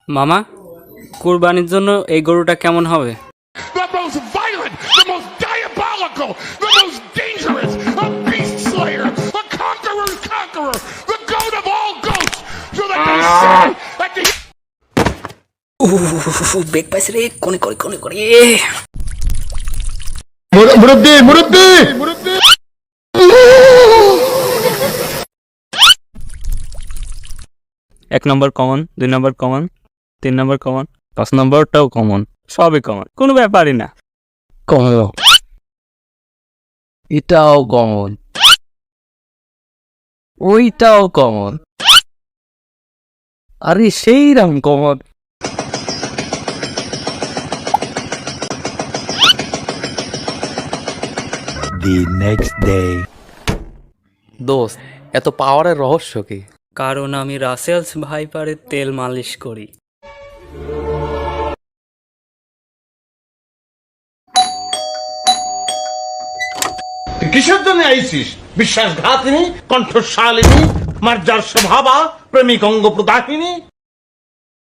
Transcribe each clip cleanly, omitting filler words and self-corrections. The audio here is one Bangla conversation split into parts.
মামা, কুরবানির জন্য এই গরুটা কেমন হবে? The most violent, the most diabolical, the most dangerous, a beast slayer, a conqueror's conqueror, the goat of all goats, so that they say that the বেগ পাইছে রে, কোনে করে কোনে করে। মুরব্বি মুরব্বি এক নম্বর কমন, 2 নম্বর কমন, 3 নম্বর কমন, 5 নম্বরটাও কমন, সবই কমন, কোনো ব্যাপারই না। কমন, এটাও কমন, ওইটাও কমন, আরে সেই রকম কমন। The next day. দোস্ত, এত পাওয়ারের রহস্য কি? কারণ আমি রাসেলস ভাইপারের তেল মালিশ করি। কিসের জন্য আইসিস? বিশ্বাসঘাতিনী, কণ্ঠশালিনী, মার্জার স্বভাবা, প্রেমিক অঙ্গ প্রদাহিনী।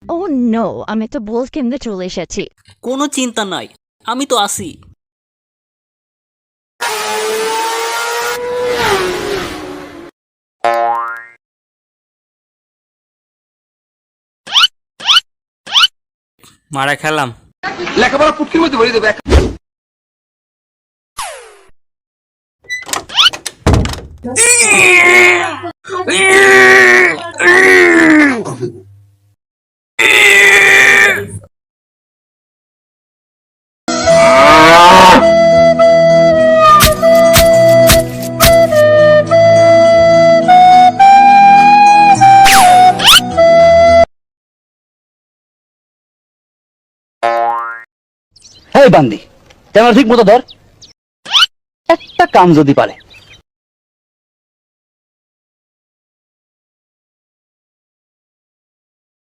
ও নো, আমি তো বল কেন্দ্রে চলে এসেছি। কোনো চিন্তা নাই, আমি তো আছি। মারা খেলাম। লেখাপড়া পুটকির মধ্যে ভরে দেবে। এই বান্দি, ক্যামেরা ঠিক মতো ধর। একটা কাম যদি পারে